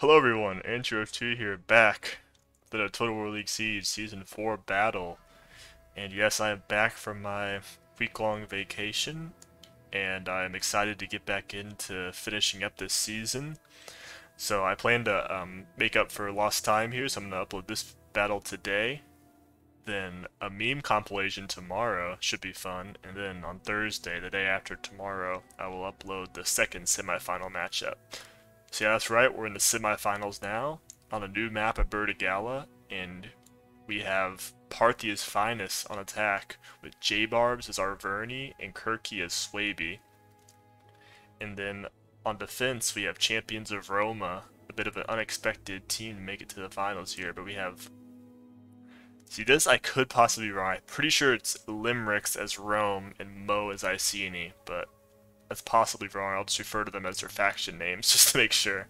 Hello everyone, Andrew2 here, back for the Total War League Siege Season 4 battle. And yes, I am back from my week-long vacation, and I am excited to get back into finishing up this season. So I plan to make up for lost time here, so I'm going to upload this battle today. Then a meme compilation tomorrow should be fun, and then on Thursday, the day after tomorrow, I will upload the second semifinal matchup. So yeah, that's right, we're in the semifinals now, on a new map at Burdigala, and we have Parthia's finest on attack, with jbarbs as our Verni and Kirky as Swaby. And then on defense, we have Champions of Roma, a bit of an unexpected team to make it to the finals here, but we have... See, this I could possibly be wrong. I'm pretty sure it's Lemerex as Rome and Mo as Iceni, but that's possibly wrong. I'll just refer to them as their faction names just to make sure.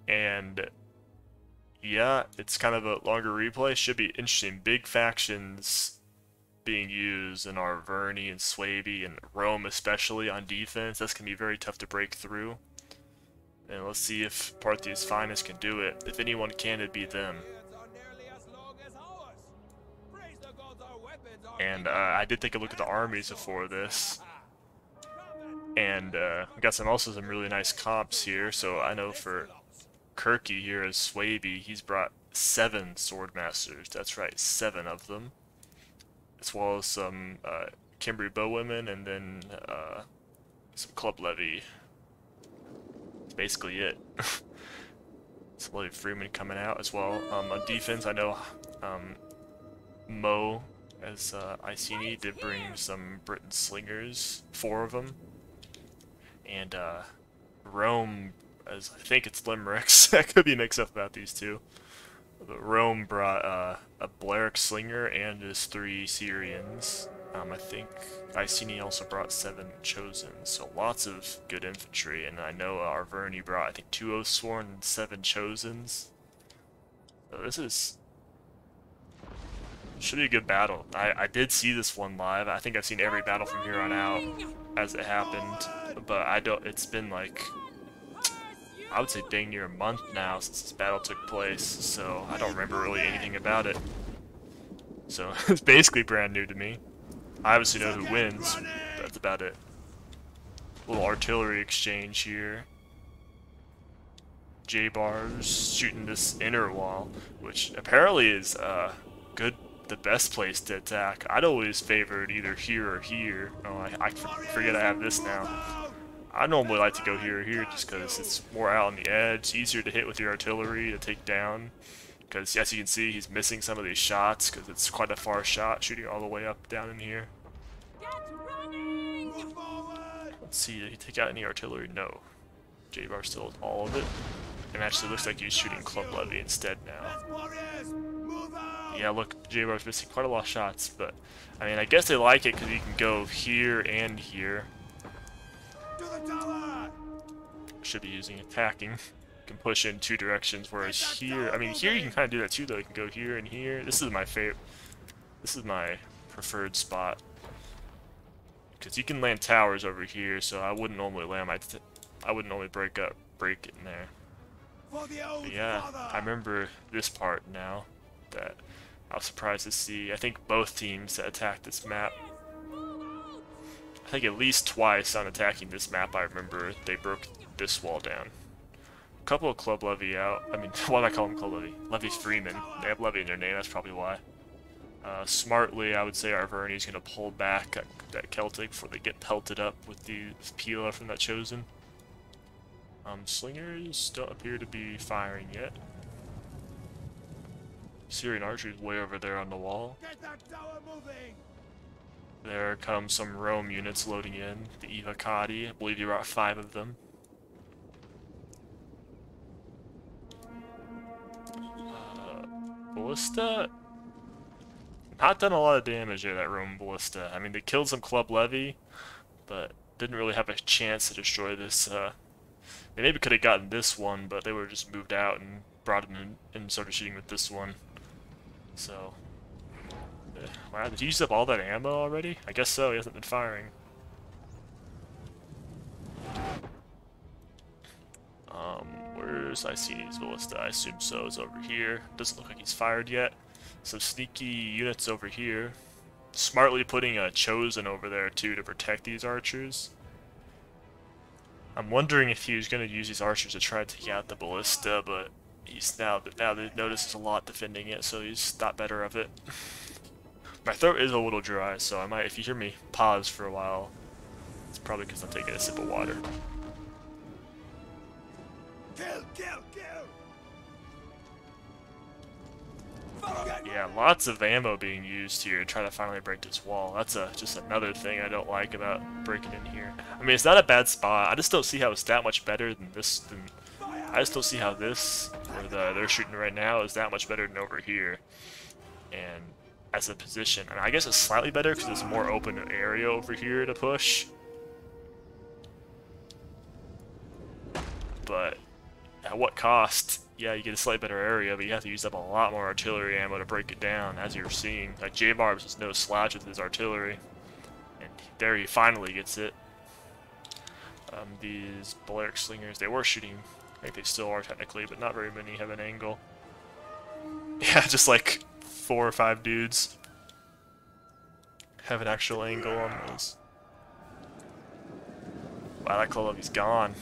And yeah, it's kind of a longer replay. Should be interesting. Big factions being used in our Verni and Swaby and Rome especially on defense. That's going to be very tough to break through. And let's see if Parthia's finest can do it. If anyone can, it'd be them. And I did take a look at the armies before this. And we got also some really nice comps here. So I know for Kirky here as Swaby, he's brought 7 Swordmasters. That's right, 7 of them. As well as some Kimberly Bowwomen and then some Club Levy. That's basically it. Some Levy Freeman coming out as well. On defense, I know Mo as Iceni did bring some Britain Slingers, 4 of them. And Rome, as I think it's Lemerex, I could be mixed up about these two. But Rome brought a Blerick Slinger and his 3 Syrians. I think Iceni also brought 7 Chosen, so lots of good infantry. And I know our Verni brought, I think, 2 Oathsworn and 7 Chosens. So this should be a good battle. I did see this one live. I think I've seen every battle from here on out as it happened, but it's been like, I would say dang near a month now since this battle took place, so I don't remember really anything about it. So it's basically brand new to me. I obviously know who wins, but that's about it. Little artillery exchange here. jbarbs shooting this inner wall, which apparently is the best place to attack. I'd always favored either here or here. Oh, I forget I have this now. I normally like to go here or here just because it's more out on the edge, easier to hit with your artillery to take down. Because as you can see, he's missing some of these shots because it's quite a far shot, shooting all the way up down in here. Let's see, did he take out any artillery? No. jbarbs still has all of it. And actually looks like he's shooting Club Levy instead now. Yeah, look, jbarbs missing quite a lot of shots, but I mean, I guess they like it because you can go here and here. Should be using attacking. You can push in 2 directions, whereas here, I mean, here you can kind of do that too, though. You can go here and here. This is my favorite. This is my preferred spot because you can land towers over here. So I wouldn't normally land I wouldn't normally break it in there. But yeah, I remember this part now that I was surprised to see. I think both teams that attacked this map, I think at least twice on attacking this map, I remember they broke this wall down. A couple of Club Levy out. I mean, why do I call them Club Levy? Levy Freeman. They have Levy in their name, that's probably why. Smartly, I would say our Verni's going to pull back that Celtic before they get pelted up with the Pila from that Chosen. Slingers don't appear to be firing yet. Syrian archery is way over there on the wall. There come some Rome units loading in. The Evocati, I believe you brought 5 of them. Ballista? Not done a lot of damage there, that Rome Ballista. I mean, they killed some Club Levy, but didn't really have a chance to destroy this. They maybe could have gotten this one, but they were just moved out and brought him in and started shooting with this one. So, wow, did he use up all that ammo already? I guess so, he hasn't been firing. Where's Icini's ballista? I assume so. It's over here. Doesn't look like he's fired yet. Some sneaky units over here. Smartly putting a Chosen over there too to protect these archers. I'm wondering if he was going to use these archers to try to take out the ballista, but he's now they notices a lot defending it, so he's not better of it. My throat is a little dry, so I might, if you hear me pause for a while, it's probably because I'm taking a sip of water. Kill, kill, kill. Yeah, lots of ammo being used here to try to finally break this wall. That's just another thing I don't like about breaking in here. I mean, it's not a bad spot. I just don't see how it's that much better than this. I just don't see how this, where they're shooting right now, is that much better than over here. And as a position, and I guess it's slightly better because there's more open area over here to push. But at what cost? Yeah, you get a slightly better area, but you have to use up a lot more artillery ammo to break it down, as you're seeing. Like, jbarbs is no slouch with his artillery. And there he finally gets it. These Lemerex slingers, they were shooting. I think they still are technically, but not very many have an angle. Yeah, just like 4 or 5 dudes have an actual angle on those. Wow, that club he's gone.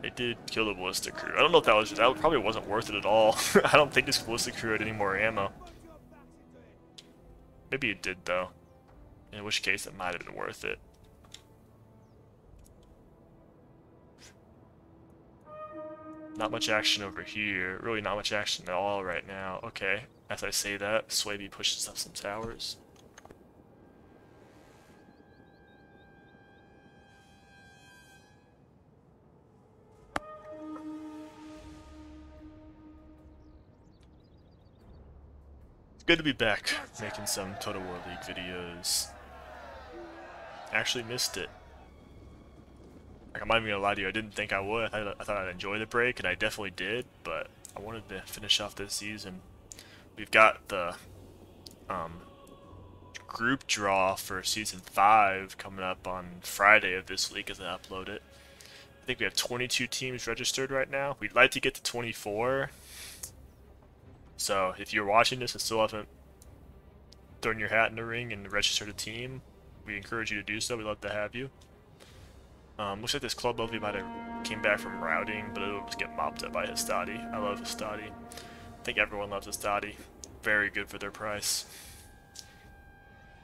It did kill the ballistic crew. I don't know if that probably wasn't worth it at all. I don't think this ballistic crew had any more ammo. Maybe it did though. In which case it might have been worth it. Not much action over here. Really not much action at all right now. Okay, as I say that, Swaby pushes up some towers. Good to be back, making some Total War League videos. Actually missed it. Like, I'm not even gonna lie to you, I didn't think I would. I thought I'd enjoy the break, and I definitely did, but I wanted to finish off this season. We've got the group draw for Season 5 coming up on Friday of this week as I upload it. I think we have 22 teams registered right now. We'd like to get to 24. So, if you're watching this and still haven't thrown your hat in the ring and registered a team, we encourage you to do so. We'd love to have you. Looks like this club Lovely might have came back from routing, but it'll just get mopped up by Hastati. I love Hastati. I think everyone loves Hastati. Very good for their price.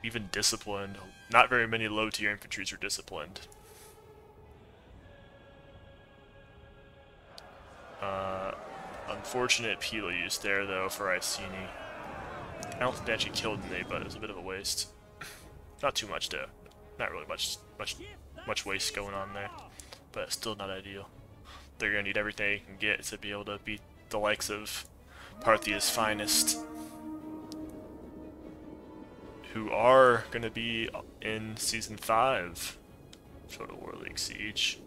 Even disciplined. Not very many low-tier infantries are disciplined. Unfortunate Pila use there, though, for Icini. I don't think they actually killed Nate, but it was a bit of a waste. Not too much, though. Not really much waste going on there, but still not ideal. They're gonna need everything they can get to be able to beat the likes of Parthia's finest, who are gonna be in Season 5 Total War League Siege.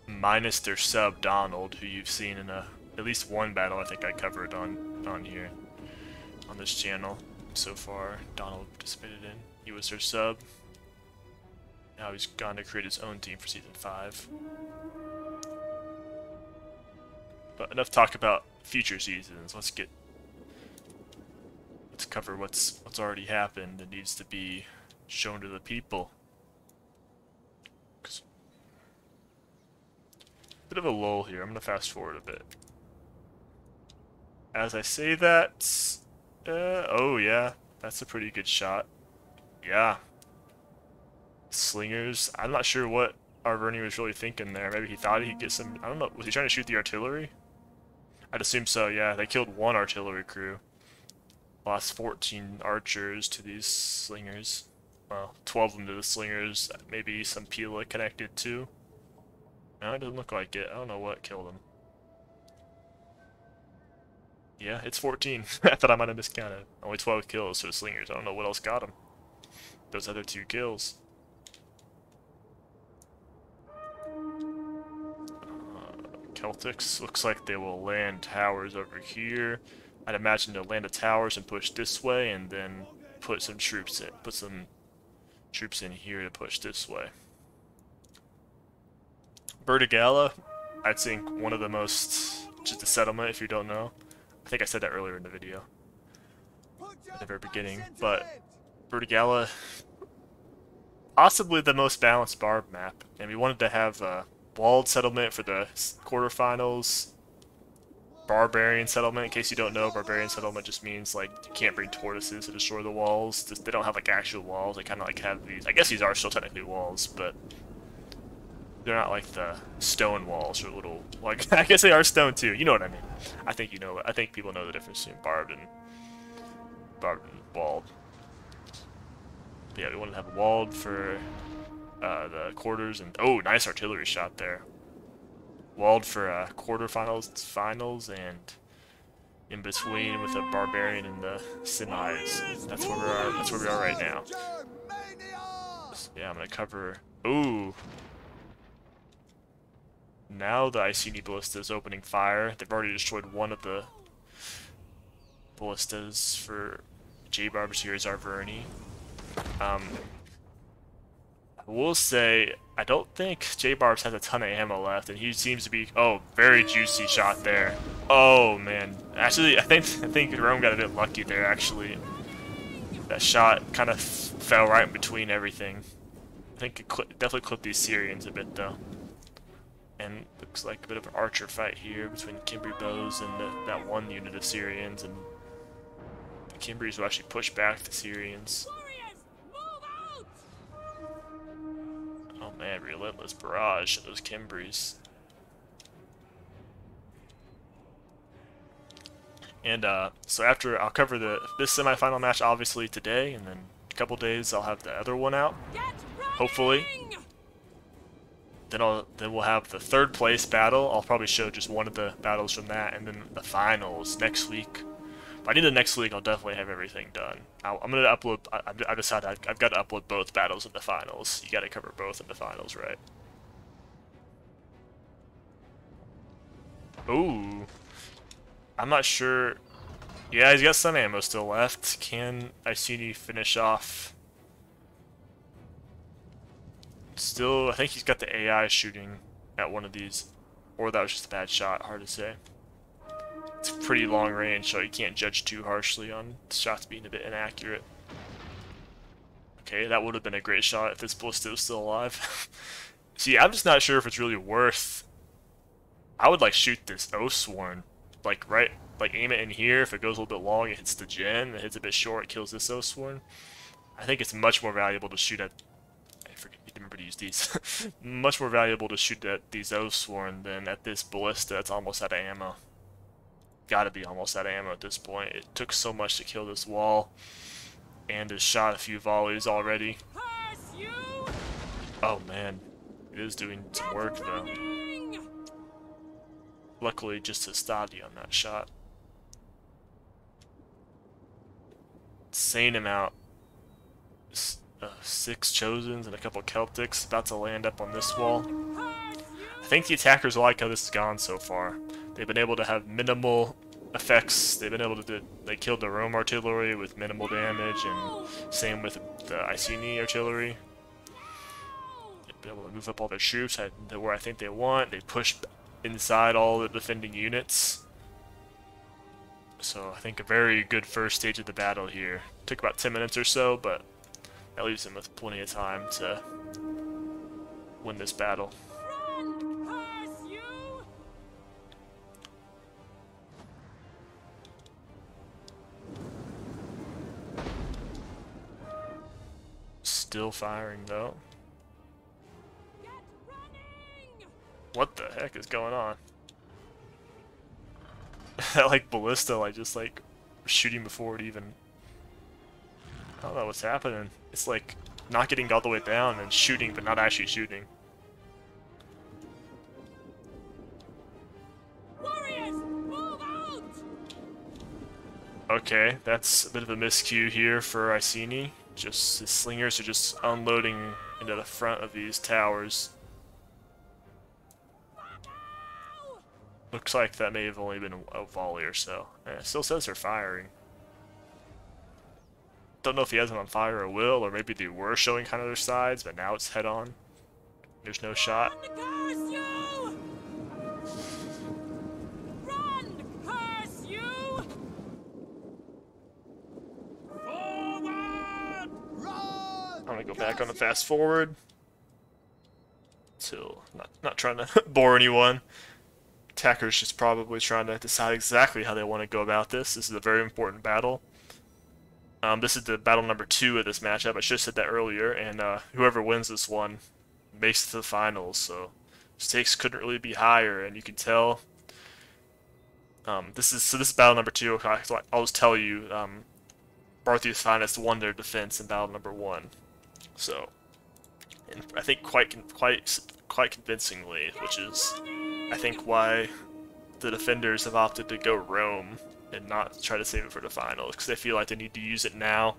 Minus their sub Donald, who you've seen in at least one battle I think I covered on here, on this channel so far. Donald participated in. He was their sub. Now he's gone to create his own team for Season 5. But enough talk about future seasons. Let's cover what's already happened and needs to be shown to the people. Bit of a lull here. I'm gonna fast forward a bit. As I say that, oh yeah, that's a pretty good shot. Yeah. Slingers. I'm not sure what Arverni was really thinking there. Maybe he thought he'd get some. I don't know. Was he trying to shoot the artillery? I'd assume so. Yeah, they killed one artillery crew. Lost 14 archers to these slingers. Well, 12 of them to the slingers. Maybe some Pila connected too. No, it doesn't look like it. I don't know what killed him. Yeah, it's 14. I thought I might have miscounted. Only 12 kills for the slingers. I don't know what else got him. Those other 2 kills. Celtics. Looks like they will land towers over here. I'd imagine they'll land the towers and push this way, and then put some troops in. Put some troops in here to push this way. Burdigala, I think one of the most, just a settlement if you don't know. I think I said that earlier in the video, at the very beginning, but Burdigala, possibly the most balanced barb map, and we wanted to have a walled settlement for the quarterfinals, barbarian settlement. In case you don't know, barbarian settlement just means like you can't bring tortoises to destroy the walls. They don't have like actual walls. They kind of like have these. I guess these are still technically walls, but they're not like the stone walls or little. Like I guess they are stone too. You know what I mean? I think you know. I think people know the difference between barbed and walled. But yeah, we wanted to have walled for the quarters, and oh, nice artillery shot there. Walled for quarterfinals, finals, and in between with the barbarian and the semis. That's where we are. That's where we are right now. So, yeah, I'm gonna cover. Ooh. Now the Iceni ballista is opening fire. They've already destroyed one of the ballistas for jbarbs here is Arverni. I will say, I don't think jbarbs has a ton of ammo left, and he seems to be. Oh, very juicy shot there. Oh man, actually, I think Rome got a bit lucky there. Actually, that shot kind of fell right in between everything. I think it definitely clipped these Syrians a bit though. And looks like a bit of an archer fight here between Cimbri bows and that one unit of Syrians, and the Cimbris will actually push back the Syrians. Oh man, relentless barrage of those Cimbris. And so after, I'll cover this semifinal match obviously today, and then a couple days I'll have the other one out, hopefully. Then we'll have the third place battle. I'll probably show just one of the battles from that, and then the finals next week. By the end of next week, I'll definitely have everything done. I'm gonna upload. I decided I've got to upload both battles in the finals. You got to cover both in the finals, right? Ooh, I'm not sure. Yeah, he's got some ammo still left. Can Iceni finish off? Still, I think he's got the AI shooting at one of these, or that was just a bad shot. Hard to say. It's pretty long range, so you can't judge too harshly on shots being a bit inaccurate. Okay, that would have been a great shot if this ballista was still alive. See, I'm just not sure if it's really worth. I would like shoot this Oathsworn, like aim it in here. If it goes a little bit long, it hits the gen. If it hits a bit short, it kills this Oathsworn. I think it's much more valuable to shoot at. Remember to use these. Much more valuable to shoot at these Oathsworn than at this ballista that's almost out of ammo. Gotta be almost out of ammo at this point. It took so much to kill this wall, and has shot a few volleys already. Oh man, it is doing some work though. Luckily, just a study on that shot. Insane amount. 6 Chosens and a couple Celtics about to land up on this wall. I think the attackers like how this has gone so far. They've been able to have minimal effects. They've been able to they killed the Rome artillery with minimal damage, and same with the Iceni artillery. They've been able to move up all their troops to where I think they want. They pushed inside all the defending units. So I think a very good first stage of the battle here. Took about 10 minutes or so, but that leaves him with plenty of time to win this battle. Still firing though. What the heck is going on? That like ballista, like just like shooting before it even. I don't know what's happening. It's like not getting all the way down and shooting, but not actually shooting. Warriors, move out! Okay, that's a bit of a miscue here for Iceni. Just his slingers are just unloading into the front of these towers. Looks like that may have only been a volley or so. It still says they're firing. Don't know if he has them on fire or will, or maybe they were showing kind of their sides, but now it's head on. There's no shot. I'm gonna go back on the fast forward. Till not trying to bore anyone. Attacker's just probably trying to decide exactly how they want to go about this. This is a very important battle. This is the battle number 2 of this matchup. I should have said that earlier, and whoever wins this one makes it to the finals, so stakes couldn't really be higher, and you can tell. This is battle number 2. I'll just tell you, Parthia's finest won their defense in battle number 1, so, and I think quite convincingly, which is, I think, why the defenders have opted to go Rome and not try to save it for the finals, because they feel like they need to use it now,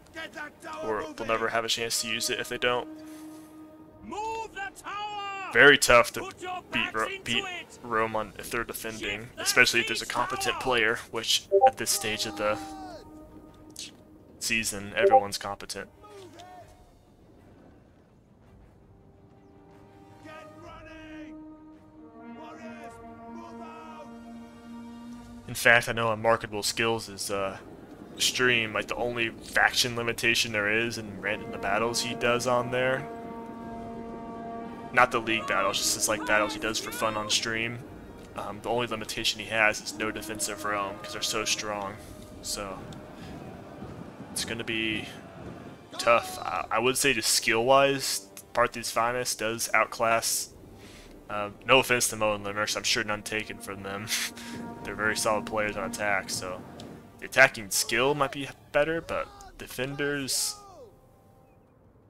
or they'll never have a chance to use it if they don't. Very tough to beat Rome on if they're defending, especially if there's a competent player, which at this stage of the season, everyone's competent. In fact, I know on Marketable Skills is stream, like the only faction limitation there is in random the battles he does on there. Not the league battles, just his like battles he does for fun on stream. The only limitation he has is no defensive Rome, because they're so strong. So it's gonna be tough. I would say just skill-wise, Parthia's finest does outclass. No offense to Mo and Lemerex, I'm sure none taken from them. They're very solid players on attack, so the attacking skill might be better, but defenders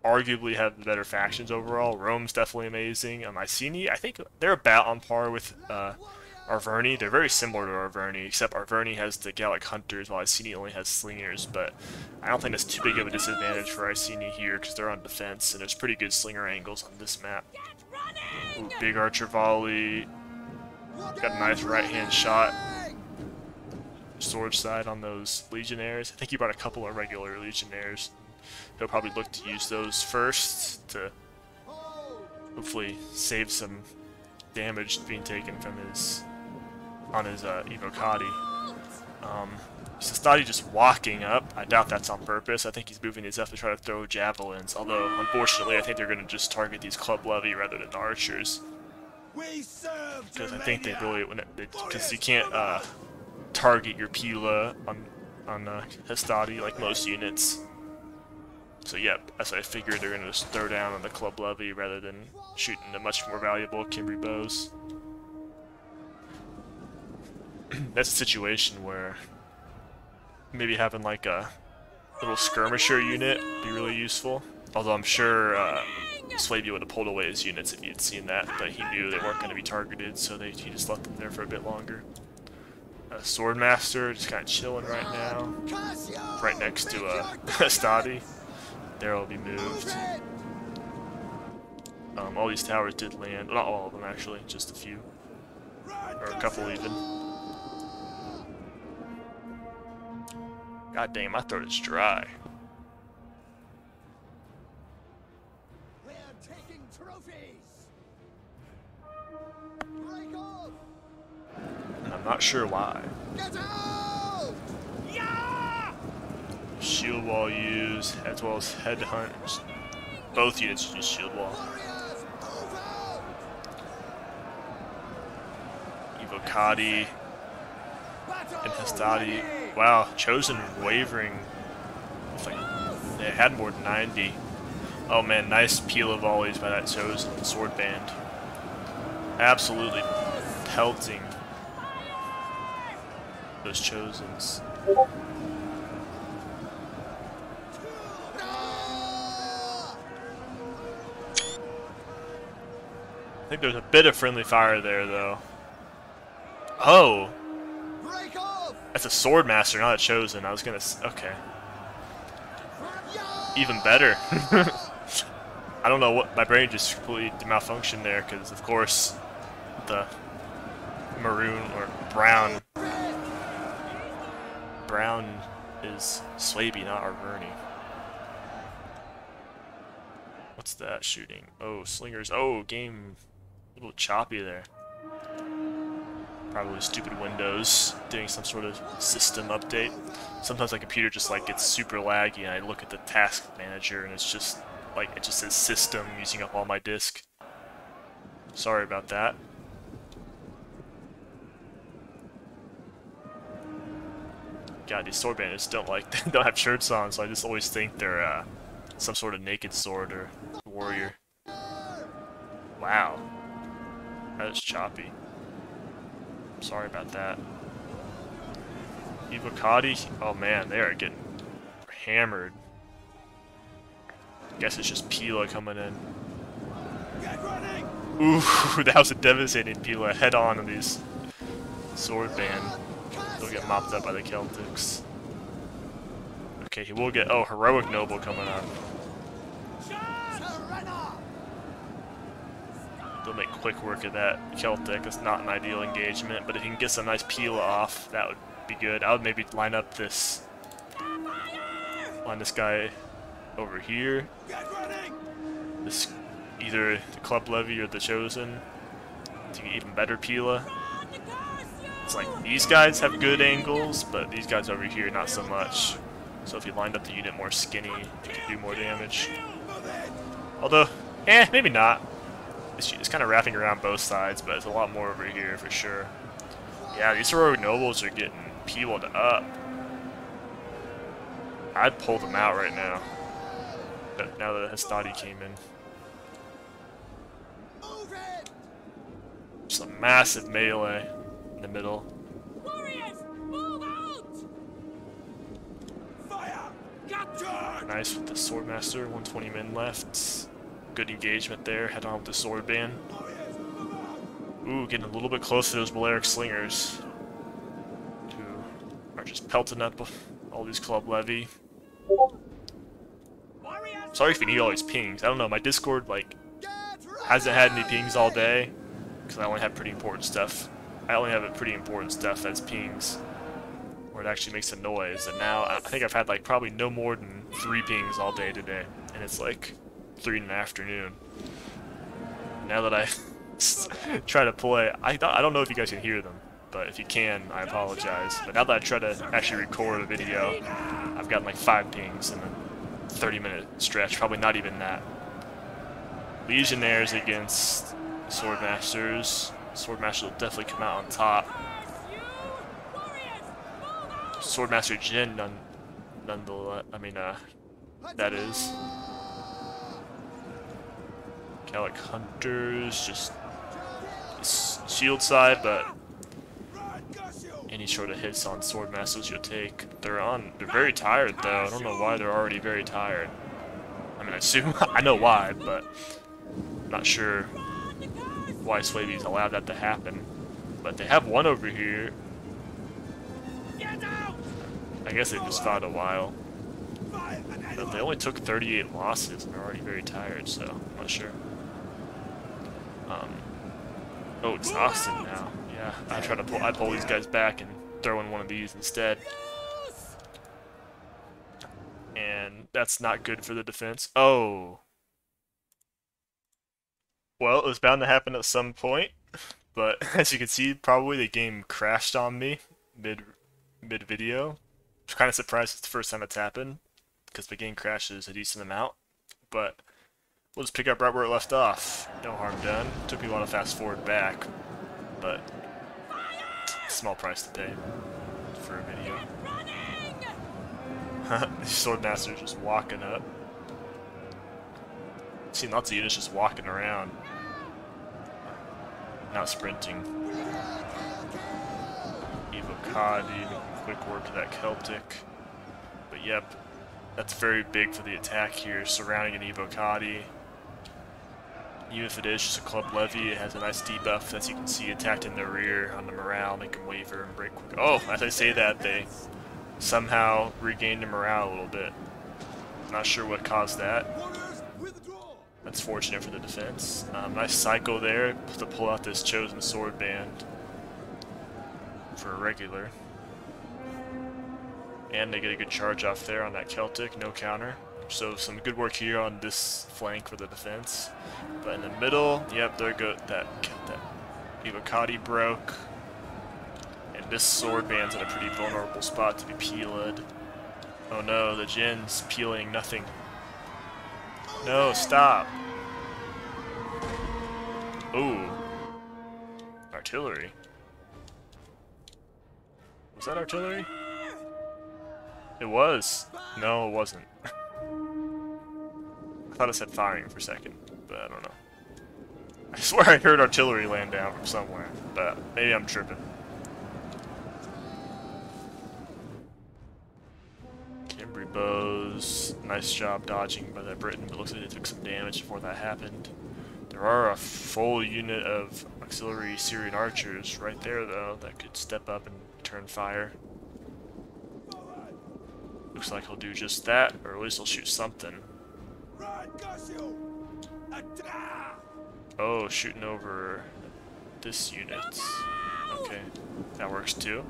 arguably have the better factions overall. Rome's definitely amazing. Iceni, I think they're about on par with Arverni. They're very similar to Arverni, except Arverni has the Gallic Hunters, while Iceni only has Slingers, but I don't think that's too big of a disadvantage for Iceni here, because they're on defense, and there's pretty good Slinger angles on this map. Ooh, big archer volley. Got a nice right-hand shot. Sword side on those Legionnaires. I think he brought a couple of regular Legionnaires. He'll probably look to use those first to hopefully save some damage being taken from his Evocati. Sestati just walking up. I doubt that's on purpose. I think he's moving his up to try to throw javelins. Although, unfortunately, I think they're going to just target these club levy rather than archers. Because I think they really, because you can't target your Pila on Hestati like most units. So yep, as I figured, they're going to just throw down on the club levy rather than shooting the much more valuable Kimberly bows. That's a situation where maybe having like a little skirmisher unit would be really useful. Although I'm sure Slavia would have pulled away his units if he had seen that, but he knew they weren't going to be targeted, so he just left them there for a bit longer. Swordmaster just kind of chilling right now, right next to Hestati. There will be moved. All these towers did land. Well, not all of them, actually. Just a few. Or a couple, even. God dang, my throat is dry. We're taking trophies. Break off. And I'm not sure why. Get out! Yeah! Shield wall used, as well as headhunt. Both units use shield wall. Warriors, move out! Evocati and Hestati. Wow, Chosen wavering. It's like they had more than 90. Oh man, nice peel of volleys by that Chosen sword band. Absolutely pelting those Chosens. I think there's a bit of friendly fire there, though. Oh! Break off! That's a Swordmaster, not a Chosen. I was gonna... Okay. Even better. I don't know what... My brain just completely malfunctioned there, because, of course, the maroon or brown... Brown is Swaby, not Arverni. What's that shooting? Oh, Slingers. Oh, game... A little choppy there. Probably stupid Windows doing some sort of system update. Sometimes my computer just like gets super laggy and I look at the task manager and it's just like it just says system using up all my disk. Sorry about that. God, these sword bandits don't don't have shirts on, so I just always think they're some sort of naked sword or warrior. Wow, that is choppy. Sorry about that. Evocati, oh man, they are getting hammered. Guess it's just Pila coming in. Ooh, that was a devastating Pila head on these sword band. They'll get mopped up by the Celtics. Okay, he will get, oh, Heroic Noble coming up. They'll make quick work of that Celtic. It's not an ideal engagement, but if he can get some nice Pila off, that would be good. I would maybe line this guy over here. This, either the Club Levy or the Chosen, to get even better Pila. It's like these guys have good angles, but these guys over here not so much. So if you lined up the unit more skinny, you could do more damage. Although, maybe not. It's kind of wrapping around both sides, but it's a lot more over here for sure. Yeah, these Heroic Nobles are getting peeled up. I'd pull them out right now. But now that Hastati came in. Just a massive melee in the middle. Warriors, move out! Fire! Nice with the Swordmaster, 120 men left. Good engagement there, head on with the sword band. Ooh, getting a little bit close to those Lemerex slingers. Who are just pelting up all these Club Levy. Sorry if you need all these pings. I don't know, my Discord, like, hasn't had any pings all day. Because I only have pretty important stuff. I only have pretty important stuff as pings. Where it actually makes a noise. And now, I think I've had, like, probably no more than 3 pings all day today. And it's, like, 3 in the afternoon. Now that I try to play, I don't know if you guys can hear them, but if you can, I apologize. But now that I try to actually record a video, I've gotten like 5 pings in a 30-minute stretch, probably not even that. Legionnaires against Swordmasters. Swordmaster will definitely come out on top. Swordmaster Jin, nonetheless, that is. Gallic Hunters, just shield side, but any sort of hits on Swordmasters you'll take. They're very tired though. I don't know why they're already very tired. I mean, I assume, I know why, but I'm not sure why Swabies allowed that to happen. But they have one over here. I guess they just fought a while. But they only took 38 losses and they're already very tired, so I'm not sure. Oh, it's Austin now. Yeah, I pull these guys back and throw in one of these instead. And that's not good for the defense. Oh. Well, it was bound to happen at some point, but as you can see, probably the game crashed on me mid-video. I'm kind of surprised it's the first time it's happened, because the game crashes a decent amount, but we'll just pick up right where it left off. No harm done. Took me a while to fast forward back, but small price to pay for a video. These Swordmasters just walking up. Seen lots of units just walking around, not sprinting. Evocati making quick work of that Celtic, but yep, that's very big for the attack here, surrounding an Evocati. Even if it is just a Club Levy, it has a nice debuff, as you can see, attacked in the rear on the morale, make them waver and break quick. Oh, as I say that, they somehow regained the morale a little bit. Not sure what caused that. That's fortunate for the defense. Nice cycle there to pull out this Chosen Sword Band for a regular. And they get a good charge off there on that Celtic, no counter. So some good work here on this flank for the defense. But in the middle, yep, there go that Evocati broke. And this sword band's in a pretty vulnerable spot to be peeled. Oh no, the Jin's peeling nothing. No, stop. Ooh. Artillery. Was that artillery? It was. No, it wasn't. I thought it said firing for a second, but I don't know. I swear I heard artillery land down from somewhere, but maybe I'm tripping. Cambry bows. Nice job dodging by that Briton, but looks like they took some damage before that happened. There are a full unit of auxiliary Syrian archers right there, though, that could step up and return fire. Looks like he'll do just that, or at least he'll shoot something. Oh, shooting over this unit. Okay, that works too.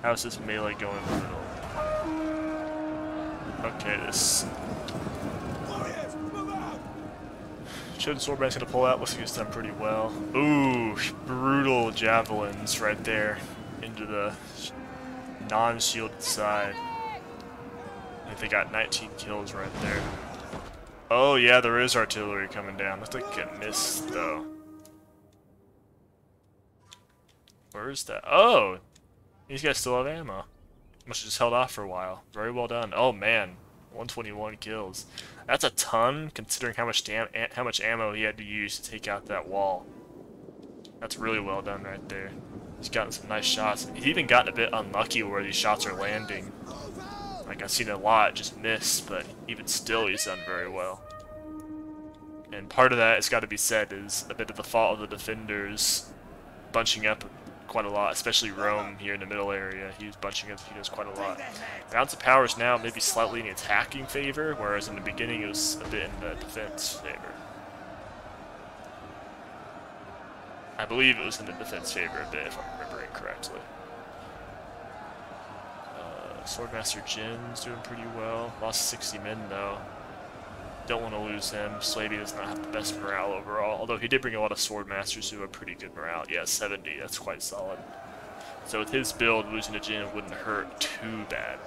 How's this melee going in the middle? Okay, this Chosen Swordman's gonna pull out. Looks like he's done pretty well. Ooh, brutal javelins right there into the non-shielded side. I think they got 19 kills right there. Oh yeah, there is artillery coming down. Looks like it missed though. Where is that? Oh! These guys still have ammo. Must have just held off for a while. Very well done. Oh man, 121 kills. That's a ton, considering how much ammo he had to use to take out that wall. That's really well done right there. He's gotten some nice shots. He's even gotten a bit unlucky where these shots are landing. Like, I've seen a lot just miss, but even still he's done very well. And part of that, it's got to be said, is a bit of the fault of the defenders bunching up quite a lot, especially Rome here in the middle area. He was bunching up units quite a lot. Balance of power is now maybe slightly in the attacking favor, whereas in the beginning it was a bit in the defense favor. I believe it was in the defense favor a bit, if I'm remembering correctly. Swordmaster Jin's doing pretty well. Lost 60 men though. Don't want to lose him. Slavey does not have the best morale overall, although he did bring a lot of Swordmasters who have pretty good morale. Yeah, 70, that's quite solid. So with his build, losing a Jin wouldn't hurt too bad.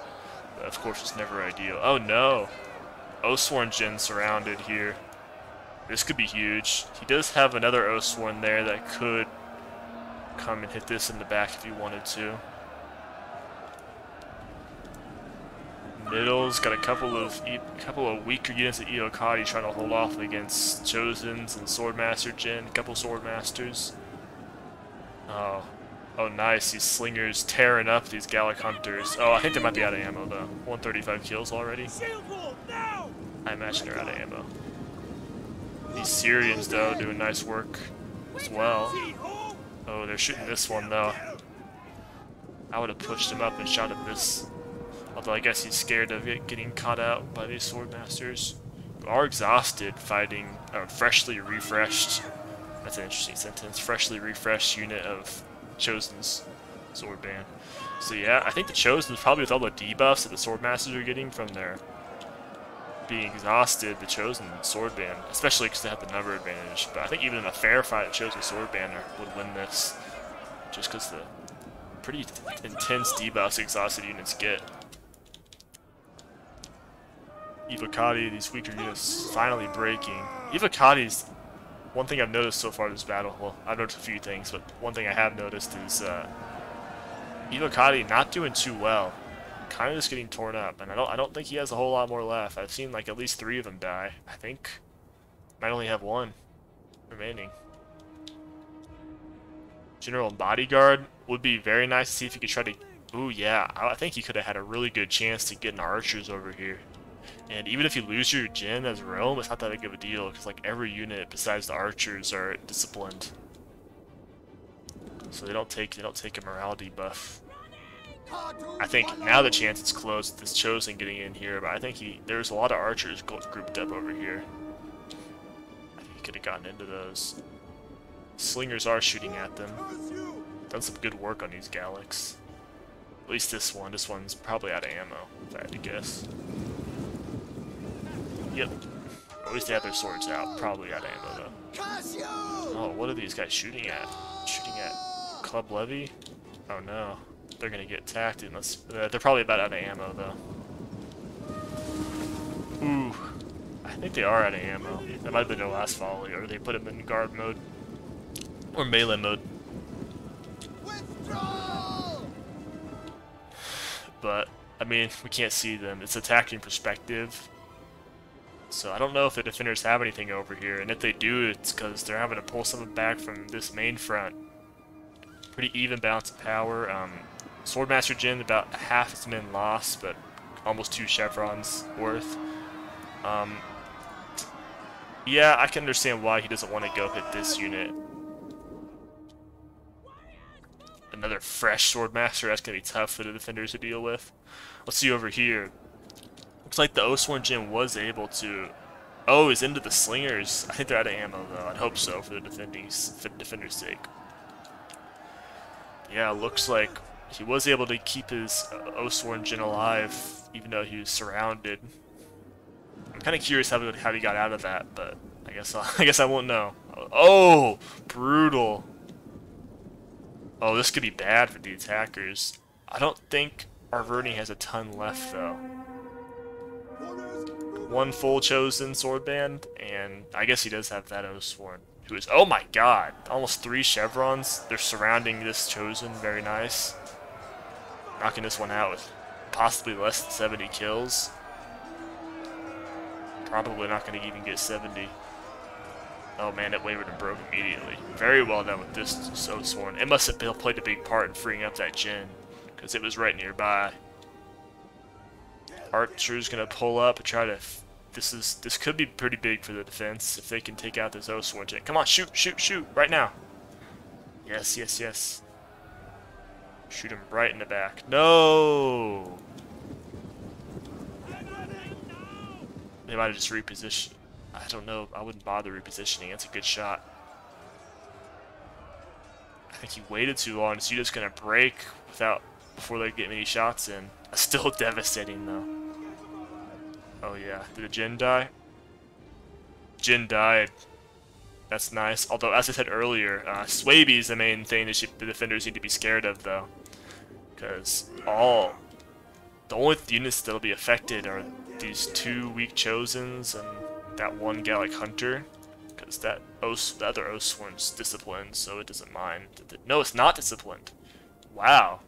But of course, it's never ideal. Oh no! Oathsworn Jin surrounded here. This could be huge. He does have another Oathsworn there that could come and hit this in the back if he wanted to. Middle's got a couple of weaker units at Iokati trying to hold off against Chosens and Swordmaster Jin, a couple Swordmasters. Oh nice, these slingers tearing up these Gallic hunters. Oh, I think they might be out of ammo though. 135 kills already. I imagine they're out of ammo. These Syrians though doing nice work as well. Oh, they're shooting this one though. I would have pushed him up and shot at this. Although I guess he's scared of it getting caught out by these Swordmasters. Who are exhausted fighting a freshly refreshed, that's an interesting sentence, freshly refreshed unit of Chosen's sword band. So yeah, I think the Chosen's probably with all the debuffs that the Swordmasters are getting from their being exhausted, the Chosen sword band, especially because they have the number advantage. But I think even in a fair fight, a Chosen sword band would win this, just because the pretty intense debuffs exhausted units get. Ivocati, these weaker units finally breaking. Ivocati's, one thing I've noticed so far this battle, well, I've noticed a few things, but one thing I have noticed is Ivocati not doing too well. Kind of just getting torn up, and I don't think he has a whole lot more left. I've seen like at least 3 of them die. I think might only have 1 remaining. General and Bodyguard would be very nice to see if he could try to. Ooh yeah, I think he could have had a really good chance to get an archers over here. And even if you lose your Jin as Rome, it's not that big of a deal, because like every unit besides the archers are disciplined, so they don't take a morale debuff. I think now the chance it's close with this Chosen getting in here, but I think there's a lot of archers grouped up over here. I think he could have gotten into those. Slingers are shooting at them. Done some good work on these Gallics. At least this one. This one's probably out of ammo, if I had to guess. Yep. Or at least they have their swords out. Probably out of ammo, though. Oh, what are these guys shooting at? Shooting at Club Levy? Oh no. They're gonna get attacked. They're probably about out of ammo, though. Ooh. I think they are out of ammo. That might have been their last volley, or they put them in guard mode. Or melee mode. Withdraw! But, I mean, we can't see them. It's attacking perspective. So I don't know if the defenders have anything over here, and if they do, it's because they're having to pull something back from this main front. Pretty even balance of power. Swordmaster Jin, about half his men lost, but almost 2 chevrons worth. Yeah, I can understand why he doesn't want to go hit this unit. Another fresh Swordmaster, that's going to be tough for the defenders to deal with. Let's see over here. Looks like the Oathsworn Jin was able to... Oh, he's into the Slingers. I think they're out of ammo, though. I'd hope so for the defender's sake. Yeah, looks like he was able to keep his Oathsworn Jin alive, even though he was surrounded. I'm kind of curious how he got out of that, but I guess I won't know. Oh, brutal. Oh, this could be bad for the attackers. I don't think Arverni has a ton left, though. 1 full chosen swordband, and I guess he does have that Oathsworn, who is, oh my god, almost 3 chevrons. They're surrounding this chosen, very nice. Knocking this one out with possibly less than 70 kills. Probably not going to even get 70. Oh man, it wavered and broke immediately. Very well done with this Oathsworn. It must have played a big part in freeing up that Jin, because it was right nearby. Archer's gonna pull up and try to. This could be pretty big for the defense if they can take out this Oathsworn Jin. Come on, shoot, shoot, shoot right now. Yes, yes, yes. Shoot him right in the back. No. They might have just repositioned. I don't know. I wouldn't bother repositioning. That's a good shot. I think he waited too long. This unit's gonna break before they get many shots in. Still devastating though. Oh yeah, did the Jin die? Jin died. That's nice. Although, as I said earlier, Swaby is the main thing that the defenders need to be scared of, though, because the only units that'll be affected are these 2 weak chosens and that 1 Gallic Hunter, because the other Oathsworn's disciplined, so it doesn't mind. No, it's not disciplined. Wow.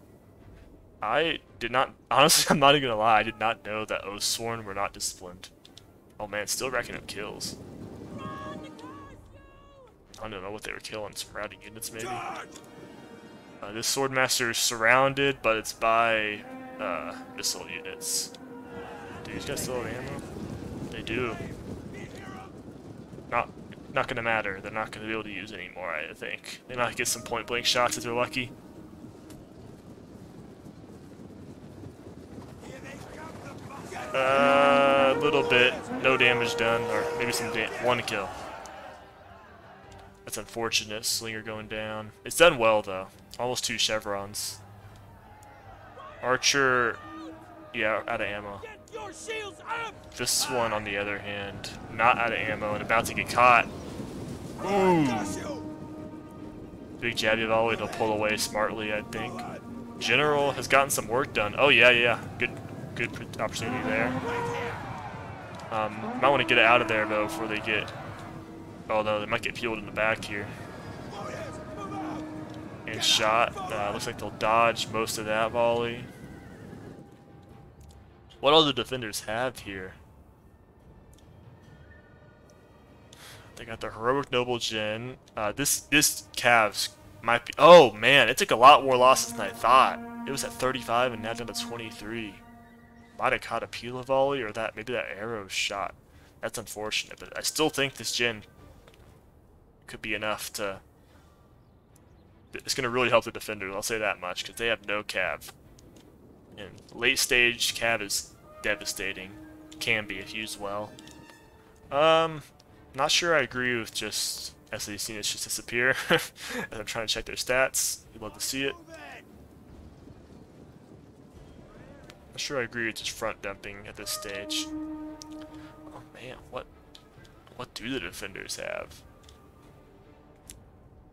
I did not, honestly, I'm not even gonna lie, I did not know that Oathsworn were not disciplined. Oh man, still racking up kills. I don't know what they were killing, some routing units maybe. This Swordmaster is surrounded, but it's by missile units. Do these guys still have ammo? They do. Not gonna matter, they're not gonna be able to use it anymore, I think. They might get some point blank shots if they're lucky. A little bit. No damage done, or maybe some 1 kill. That's unfortunate. Slinger going down. It's done well though. Almost 2 chevrons. Archer, yeah, out of ammo. This one, on the other hand, not out of ammo and about to get caught. Ooh. Big jabby volley. They'll pull away smartly, I think. General has gotten some work done. Oh yeah, yeah. Good opportunity there. Might want to get it out of there though before they get. Oh no, they might get peeled in the back here. And shot. Looks like they'll dodge most of that volley. What all the defenders have here? They got the Heroic Noble Jin. This Cavs might be. Oh man, it took a lot more losses than I thought. It was at 35 and now down to 23. Might have caught a Pila volley or maybe that arrow shot. That's unfortunate, but I still think this Jin could be enough to. It's going to really help the defenders, I'll say that much, because they have no cav. And late stage cav is devastating. Can be if used well. Not sure I agree with just SAC units just disappear. As I'm trying to check their stats. You'd love to see it. Not sure I agree with just front dumping at this stage. Oh man, what do the defenders have?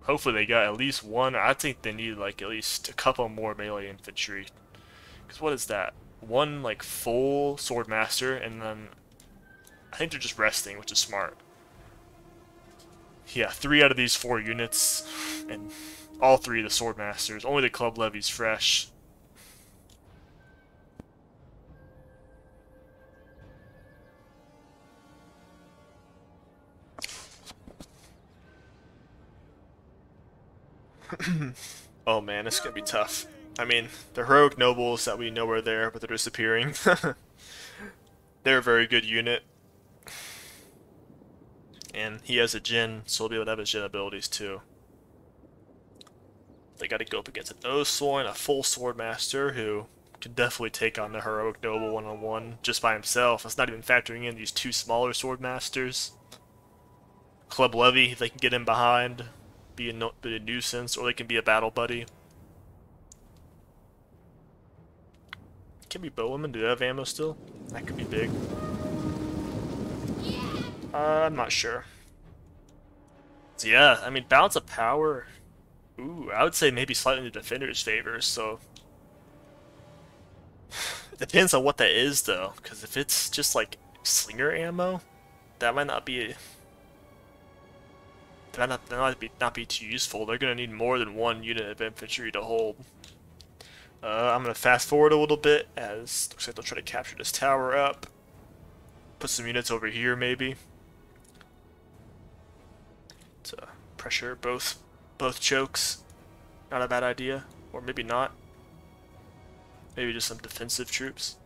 Hopefully they got at least 1. I think they need like at least a couple more melee infantry. Because what is that? 1 like full swordmaster, and then I think they're just resting, which is smart. Yeah, 3 out of these 4 units, and all 3 of the Swordmasters. Only the Club Levy's fresh. Oh man, it's gonna be tough. I mean, the heroic nobles that we know are there, but they're disappearing. They're a very good unit. And he has a Jin, so he'll be able to have his Jin abilities too. They gotta go up against an Osworn, a full Swordmaster, who can definitely take on the heroic noble one-on-one just by himself. That's not even factoring in these 2 smaller Swordmasters. Club Levy, if they can get in behind, be a nuisance, or they can be a battle buddy. Can be bowwomen. Do they have ammo still? That could be big. I'm not sure. So yeah, I mean, balance of power. Ooh, I would say maybe slightly in the defender's favor. So it depends on what that is, though. Because if it's just like slinger ammo, that might not be. That might not be too useful. They're gonna need more than 1 unit of infantry to hold. I'm gonna fast forward a little bit as looks like they'll try to capture this tower up. Put some units over here maybe to pressure both chokes. Not a bad idea, or maybe not. Maybe just some defensive troops.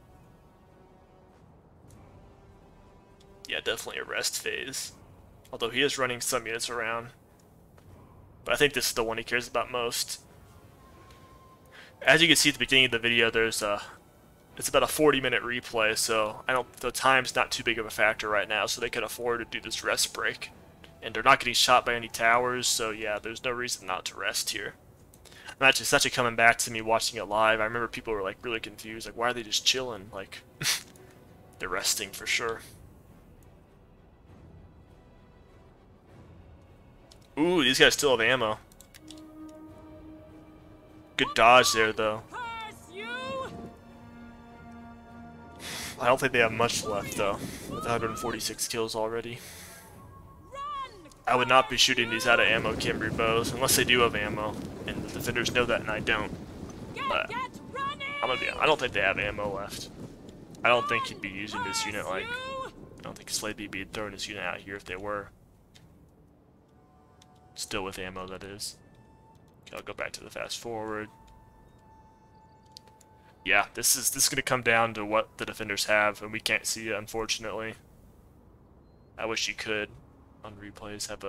Yeah, definitely a rest phase. Although he is running some units around. But I think this is the one he cares about most. As you can see at the beginning of the video, there's it's about a 40-minute replay, so the time's not too big of a factor right now, so they can afford to do this rest break. And they're not getting shot by any towers, so yeah, there's no reason not to rest here. And it's actually coming back to me watching it live. I remember people were like really confused, like why are they just chilling? Like they're resting for sure. Ooh, these guys still have ammo. Good dodge there, though. I don't think they have much left, though, with 146 kills already. I would not be shooting these out of ammo Kimberly bows, unless they do have ammo, and the defenders know that and I don't. But I don't think they have ammo left. I don't think he'd be using this unit like... I don't think Slade'd be throwing this unit out here if they were. Still with ammo, that is. Okay, I'll go back to the fast forward. Yeah, this is gonna come down to what the defenders have, and we can't see it, unfortunately. I wish you could, on replays, have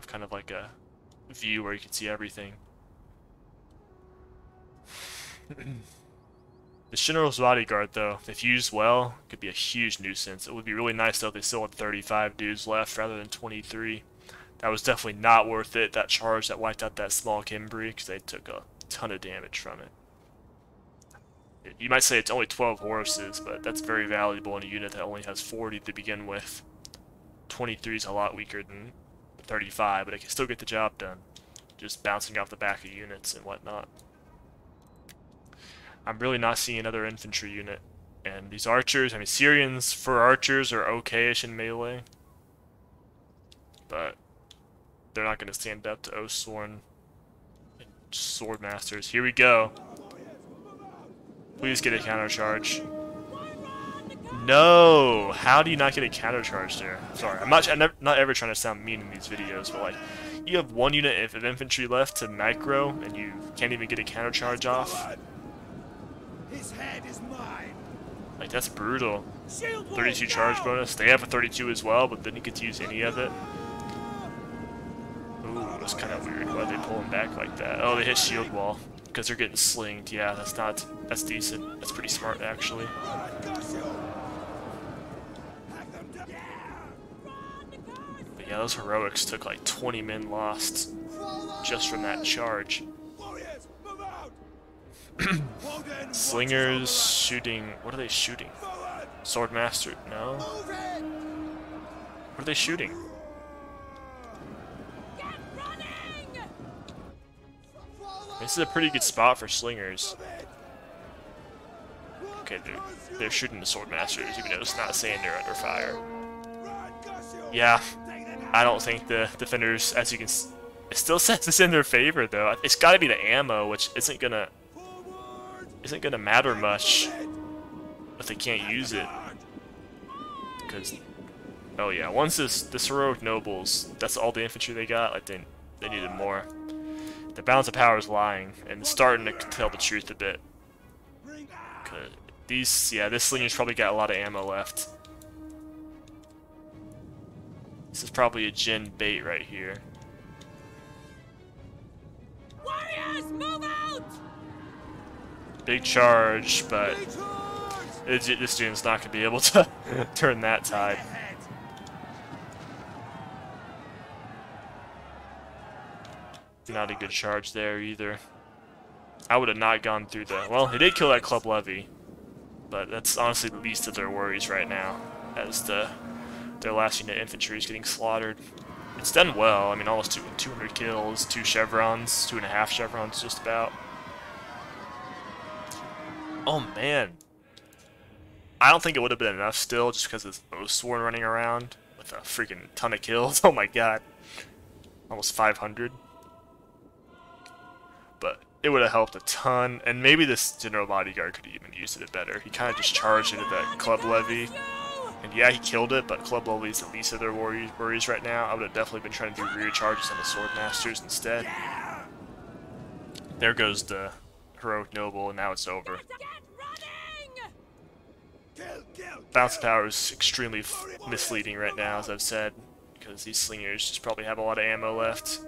kind of like a view where you can see everything. The General's Bodyguard, though, if used well, could be a huge nuisance. It would be really nice, though, if they still had 35 dudes left rather than 23. That was definitely not worth it, that charge that wiped out that small Kimberly, because they took a ton of damage from it. You might say it's only 12 horses, but that's very valuable in a unit that only has 40 to begin with. 23 is a lot weaker than 35, but it can still get the job done. Just bouncing off the back of units and whatnot. I'm really not seeing another infantry unit. And these archers, I mean, Syrians for archers are okay-ish in melee. But they're not going to stand up to Osworn and Swordmasters. Here we go. Please get a counter charge. No! How do you not get a counter charge there? Sorry, I'm not ever trying to sound mean in these videos, but like, you have 1 unit of infantry left to micro, and you can't even get a counter charge off. His head is mine. Like, that's brutal. 32 charge bonus. They have a 32 as well, but didn't get to use any of it. Ooh, that's kind of weird. Why are they pulling back like that? Oh, they hit shield wall because they're getting slinged. Yeah, that's decent. That's pretty smart, actually. But yeah, those heroics took like 20 men lost just from that charge. Slingers shooting. What are they shooting? Swordmaster? No. What are they shooting? This is a pretty good spot for slingers. Okay, they're shooting the Swordmasters, even though it's not saying they're under fire. Yeah, I don't think the defenders, as you can it still says it's in their favor, though. It's got to be the ammo, which isn't gonna matter much if they can't use it. Because, oh yeah, once this heroic nobles, that's all the infantry they got. Like they needed more. The balance of power is lying, and it's starting to tell the truth a bit. Cause this slinger's probably got a lot of ammo left. This is probably a Jin bait right here. Warriors, move out! Big charge, but this student's not going to be able to turn that tide. Not a good charge there either. I would have not gone through the... Well, he did kill that club levy, but that's honestly the least of their worries right now, as their last unit infantry is getting slaughtered. It's done well. I mean, almost 200 kills, 2 chevrons, 2.5 chevrons just about. Oh man, I don't think it would have been enough still, just because of Oathsworn running around with a freaking ton of kills. Oh my god, almost 500. But it would have helped a ton, and maybe this General Bodyguard could have even used it a bit better. He kind of just charged into that Club Levy, and yeah, he killed it, but Club Levy is the least of their worries right now. I would have definitely been trying to do rear charges on the Swordmasters instead. There goes the Heroic Noble, and now it's over. Bounce power is extremely misleading right now, as I've said, because these slingers just probably have a lot of ammo left.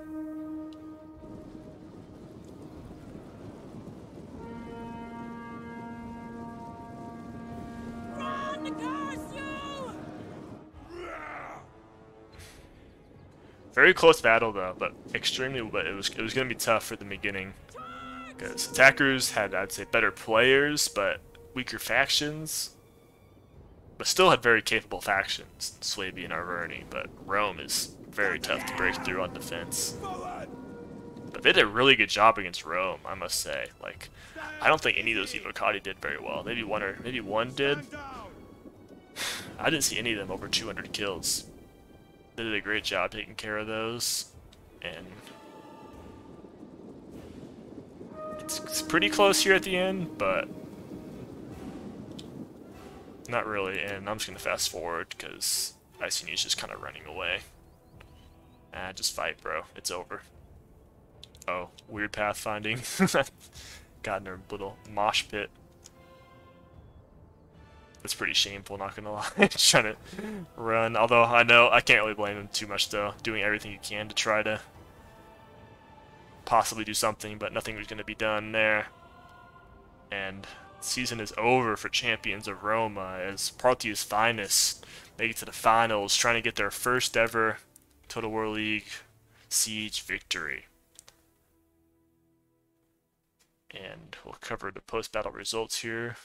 Very close battle though, but it was going to be tough for the beginning, because attackers had, I'd say, better players but weaker factions. But still had very capable factions, Swabia and Arverni, but Rome is very tough to break through on defense. But they did a really good job against Rome, I must say. Like, I don't think any of those Evocati did very well. Maybe one did. I didn't see any of them over 200 kills. They did a great job taking care of those, and it's pretty close here at the end, but not really, and I'm just going to fast forward because Iceni's just kind of running away. Just fight, bro. It's over. Oh, weird pathfinding. Got in their little mosh pit. That's pretty shameful, not gonna lie. Just trying to run, although I know I can't really blame him too much though. Doing everything you can to try to possibly do something, but nothing was going to be done there. And season is over for Champions of Roma as Parthia's finest make it to the finals, trying to get their first ever Total War League Siege victory. And we'll cover the post-battle results here.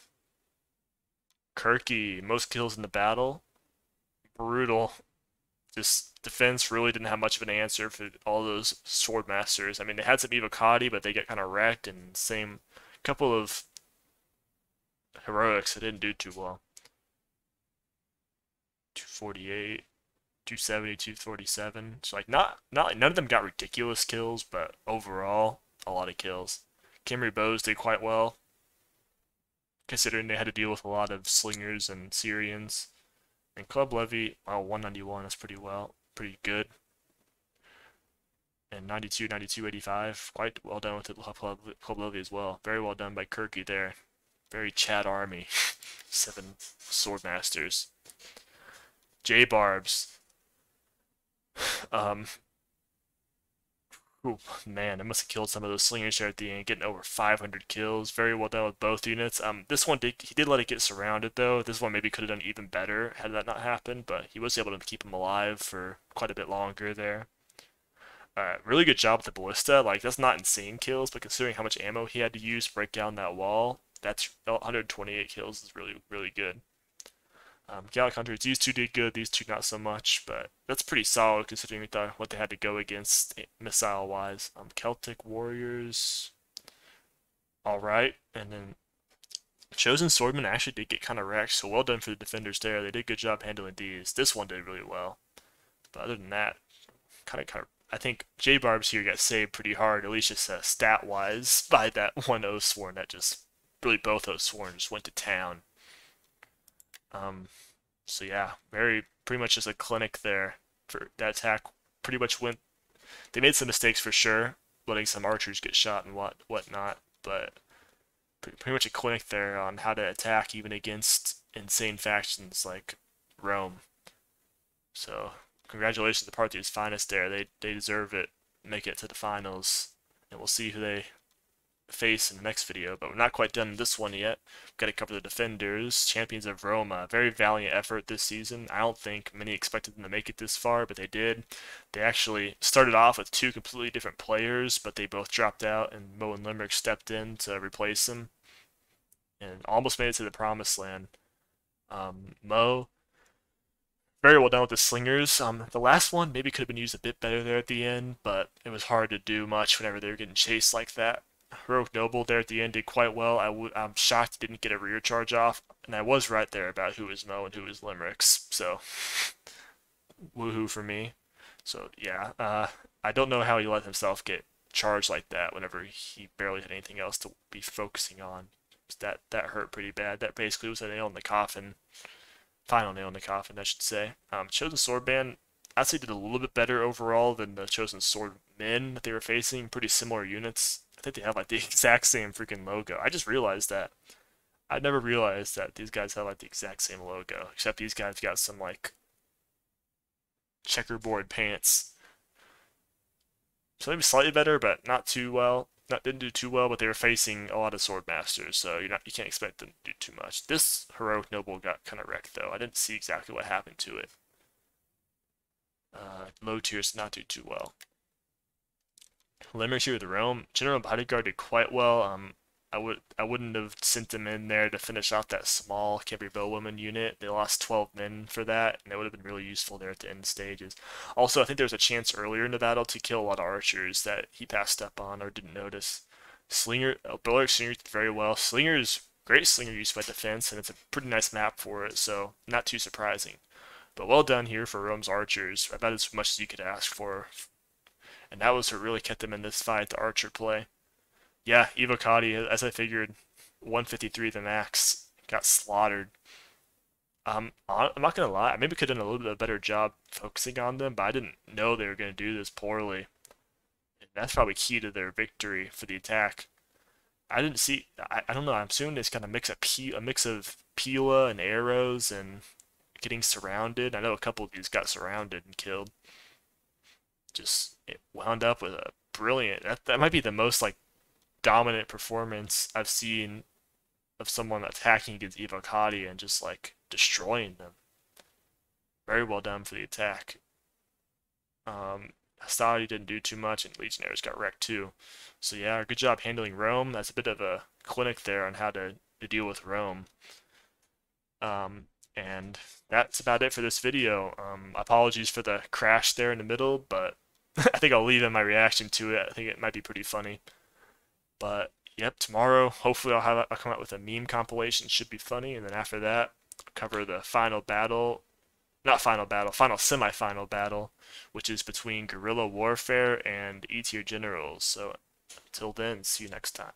Kirky, most kills in the battle. Brutal. Just defense really didn't have much of an answer for all those Swordmasters. I mean, they had some Evocati, but they got kind of wrecked, and same couple of heroics that didn't do too well. 248, 270, 247. So like not none of them got ridiculous kills, but overall a lot of kills. Khemri bows did quite well, considering they had to deal with a lot of slingers and Syrians. And Club Levy, wow, 191, that's pretty good. And 92, 92, 85, quite well done with the Club Levy as well. Very well done by Kirky there. Very Chad army. 7 Swordmasters. jbarbs. Ooh, man, I must have killed some of those slingers there at the end, getting over 500 kills. Very well done with both units. This one he did let it get surrounded though. This one maybe could have done even better had that not happened, but he was able to keep him alive for quite a bit longer there. Really good job with the ballista. Like, that's not insane kills, but considering how much ammo he had to use to break down that wall, that's 128 kills is really, really good. Gallic Hunters, these two did good, these two not so much, but that's pretty solid considering what they had to go against missile-wise. Celtic Warriors, alright, and then Chosen Swordman actually did get kind of wrecked, so well done for the defenders there. They did a good job handling these. This one did really well. But other than that, I think jbarbs here got saved pretty hard, at least just stat-wise, by that one O Sworn that just, really both O Sworn just went to town. So yeah, pretty much just a clinic there for that attack. Pretty much went, they made some mistakes for sure, letting some archers get shot and whatnot, but pretty much a clinic there on how to attack even against insane factions like Rome. So congratulations to Parthia's finest there. They deserve it. Make it to the finals, and we'll see who they face in the next video. But we're not quite done this one yet. We've got to cover the defenders, Champions of Roma. Very valiant effort this season. I don't think many expected them to make it this far, but they did. They actually started off with two completely different players, but they both dropped out, and Mo and Lemerex stepped in to replace them, and almost made it to the promised land. Mo, very well done with the slingers. The last one maybe could have been used a bit better there at the end, but it was hard to do much whenever they were getting chased like that. Heroic Noble there at the end did quite well. I'm shocked he didn't get a rear charge off, and I was right there about who was Mo and who was Lemerex, so woohoo for me. So yeah, I don't know how he let himself get charged like that whenever he barely had anything else to be focusing on. That hurt pretty bad. That basically was a nail in the coffin. Final nail in the coffin, I should say. Chosen Swordman actually did a little bit better overall than the Chosen Swordmen that they were facing. Pretty similar units. I think they have like the exact same freaking logo. I just realized that. I never realized that these guys have like the exact same logo, except these guys got some like checkerboard pants. So maybe slightly better, but not too well. Didn't do too well, but they were facing a lot of sword masters, so you can't expect them to do too much. This heroic noble got kind of wrecked though. I didn't see exactly what happened to it. Low tiers not do too well. Lemerex here with the Rome. General Bodyguard did quite well. I wouldn't have sent them in there to finish off that small Cavalry Bowwoman unit. They lost 12 men for that, and it would have been really useful there at the end stages. Also, I think there was a chance earlier in the battle to kill a lot of archers that he passed up on or didn't notice. Slinger, Burdigala Slinger did very well. Slinger's great slinger use by defense, and it's a pretty nice map for it, so not too surprising. But well done here for Rome's archers. About as much as you could ask for. And that was what really kept them in this fight, the archer play. Yeah, Evocati, as I figured, 153 the max, got slaughtered. I'm not gonna lie, I maybe could have done a little bit better job focusing on them, but I didn't know they were gonna do this poorly. And that's probably key to their victory for the attack. I didn't see, I don't know, I'm assuming it's kind of a mix of Pila and arrows and getting surrounded. I know a couple of these got surrounded and killed. Just, it wound up with a brilliant, that might be the most like dominant performance I've seen of someone attacking against Evocati and just like destroying them. Very well done for the attack. Hastati didn't do too much, and Legionnaires got wrecked too. So yeah, good job handling Rome. That's a bit of a clinic there on how to deal with Rome. And that's about it for this video. Apologies for the crash there in the middle, but I think I'll leave in my reaction to it. I think it might be pretty funny. But yep, tomorrow hopefully I'll come out with a meme compilation. Should be funny, and then after that, cover the final battle, not final battle, final semi-final battle, which is between guerrilla warfare and E-tier generals. So until then, see you next time.